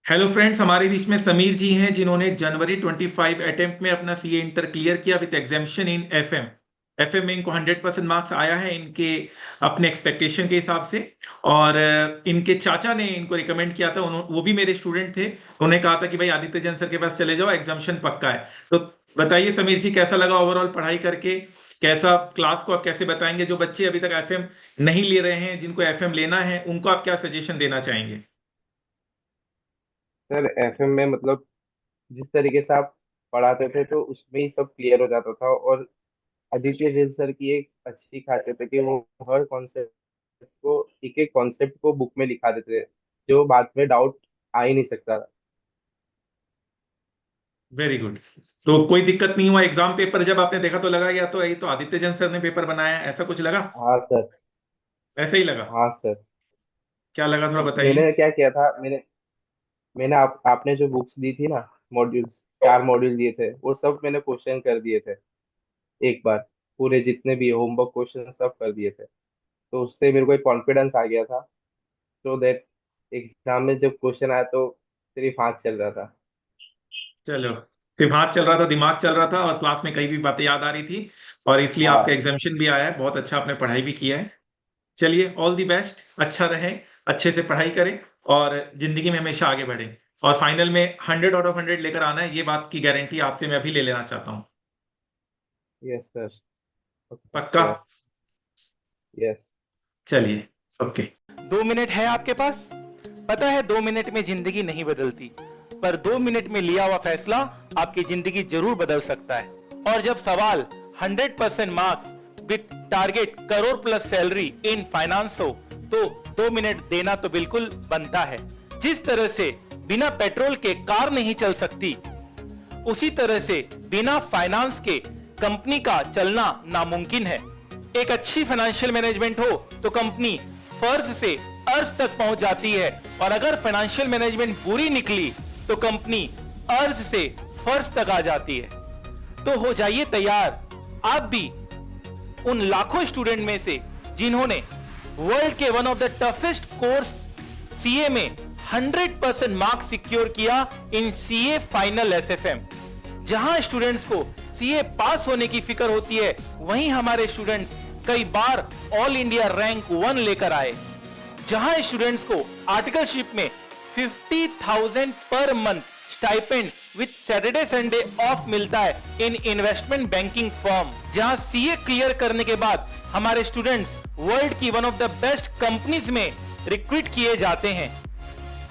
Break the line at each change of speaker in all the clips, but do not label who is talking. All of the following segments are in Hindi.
हेलो फ्रेंड्स, हमारे बीच में समीर जी हैं जिन्होंने जनवरी 25 अटेम्प्ट में अपना सीए इंटर क्लियर किया with examination in FM. FM में इनको 100% मार्क्स आया है इनके अपने एक्सपेक्टेशन के हिसाब से। और इनके चाचा ने इनको रिकमेंड किया था, वो भी मेरे स्टूडेंट थे। उन्होंने कहा था कि भाई आदित्य जैन सर के पास चले जाओ, एग्जामिशन पक्का है। तो बताइए समीर जी, कैसा लगा ओवरऑल पढ़ाई करके? कैसा क्लास को आप कैसे बताएंगे? जो बच्चे अभी तक एफएम नहीं ले रहे हैं, जिनको एफएम लेना है, उनको आप क्या सजेशन देना चाहेंगे?
सर एफएम में मतलब जिस तरीके से आप पढ़ाते थे तो उसमें ही सब क्लियर हो जाता था। और आदित्य जैन सर की एक अच्छी खासियत है कि वो हर कॉन्सेप्ट को एक एक कॉन्सेप्ट को बुक में लिखा देते थे, जो बाद में डाउट आ ही नहीं सकता था।
Very good. तो कोई दिक्कत नहीं हुआ एग्जाम पेपर जब आपने देखा तो लगा या तो यही तो आदित्य जैन सर ने पेपर बनाया है, ऐसा कुछ लगा?
हाँ सर।
ऐसा ही लगा?
हाँ सर।
क्या लगा थोड़ा बताइए।
मैंने क्या किया था, मैंने आपने जो बुक्स दी थी ना, मॉड्यूल्स, 4 मॉड्यूल दिए थे, वो सब मैंने क्वेश्चन कर दिए थे एक बार। पूरे जितने भी होमवर्क क्वेश्चन सब कर दिए थे। तो उससे मेरे को एक कॉन्फिडेंस आ गया था, सो दैट एग्जाम में जब क्वेश्चन आया तो सिर्फ हाथ चल रहा था।
चलो, सिर्फ हाथ चल रहा था, दिमाग चल रहा था और क्लास में कई भी बातें याद आ रही थी, और इसलिए आपका
हाँ।
एग्जामिशन भी आया है। बहुत अच्छा, आपने पढ़ाई भी किया है। चलिए, ऑल दी बेस्ट। अच्छा रहे, अच्छे से पढ़ाई करें और जिंदगी में हमेशा आगे बढ़े। और फाइनल में 100 आउट ऑफ 100 लेकर आना है, ये बात की गारंटी आपसे मैं अभी ले लेना चाहता हूँ।
Yes sir.
पक्का?
श्योर। यस।
चलिए। ओके।
2 मिनट है आपके पास। पता है 2 मिनट में जिंदगी नहीं बदलती, पर 2 मिनट में लिया हुआ फैसला आपकी जिंदगी जरूर बदल सकता है। और जब सवाल 100% marks with target crore plus salary in finance हो, तो 2 मिनट देना तो बिल्कुल बनता है। जिस तरह से बिना पेट्रोल के कार नहीं चल सकती, उसी तरह से बिना फाइनेंस के कंपनी का चलना नामुमकिन है। एक अच्छी फाइनेंशियल मैनेजमेंट हो तो कंपनी फर्ज से अर्ज तक पहुंच जाती है, और अगर फाइनेंशियल मैनेजमेंट बुरी निकली तो कंपनी अर्ज से फर्ज तक आ जाती है। तो हो जाइए तैयार आप भी उन लाखों स्टूडेंट में से जिन्होंने वर्ल्ड के one of the toughest course CA में 100% मार्क्स सिक्योर किया इन सीए फाइनल एसएफएम। जहां स्टूडेंट्स को सीए पास होने की फिक्र होती है, वहीं हमारे स्टूडेंट्स कई बार ऑल इंडिया रैंक 1 लेकर आए। जहां स्टूडेंट्स को आर्टिकलशिप में 50,000 per month stipend with Saturday Sunday off मिलता है इन इन्वेस्टमेंट बैंकिंग फर्म। जहां सीए क्लियर करने के बाद हमारे स्टूडेंट्स वर्ल्ड की one of the best companies में रिक्रूट किए जाते हैं।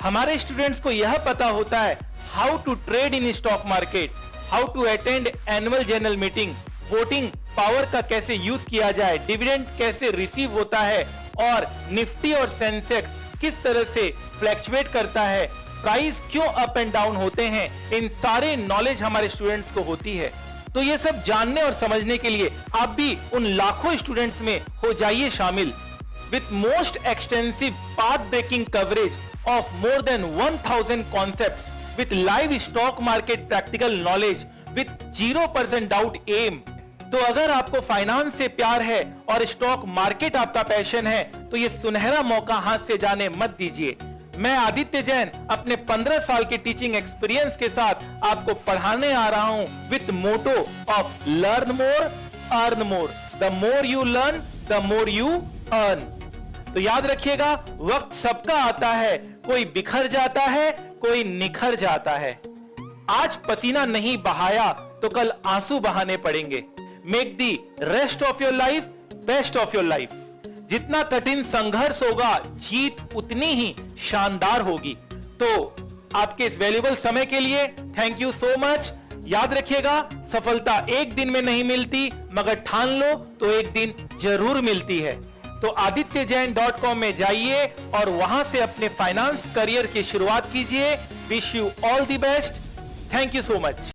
हमारे स्टूडेंट्स को यह पता होता है how to trade in stock market, how to attend annual general meeting, voting power का कैसे यूज किया जाए, डिविडेंड कैसे रिसीव होता है, और निफ्टी और सेंसेक्स किस तरह से फ्लैक्चुएट करता है, प्राइस क्यों अप एंड डाउन होते हैं। इन सारे नॉलेज हमारे स्टूडेंट्स को होती है। तो ये सब जानने और समझने के लिए आप भी उन लाखों स्टूडेंट्स में हो जाइए शामिल। with most extensive path-breaking coverage of more than 1000 concepts, with live stock market practical knowledge, with 0% doubt aim। तो अगर आपको फाइनेंस से प्यार है और स्टॉक मार्केट आपका पैशन है, तो ये सुनहरा मौका हाथ से जाने मत दीजिए। मैं आदित्य जैन अपने 15 साल के टीचिंग एक्सपीरियंस के साथ आपको पढ़ाने आ रहा हूं with motto of learn more earn more. The more you learn the more you earn. तो याद रखिएगा, वक्त सबका आता है, कोई बिखर जाता है, कोई निखर जाता है। आज पसीना नहीं बहाया तो कल आंसू बहाने पड़ेंगे। Make the rest of your life best of your life. जितना कठिन संघर्ष होगा, जीत उतनी ही शानदार होगी। तो आपके इस वैल्यूबल समय के लिए थैंक यू सो मच। याद रखिएगा, सफलता एक दिन में नहीं मिलती, मगर ठान लो तो एक दिन जरूर मिलती है। तो adityajain.com में जाइए और वहां से अपने फाइनेंस करियर की शुरुआत कीजिए। Wish you all the best. Thank you so much.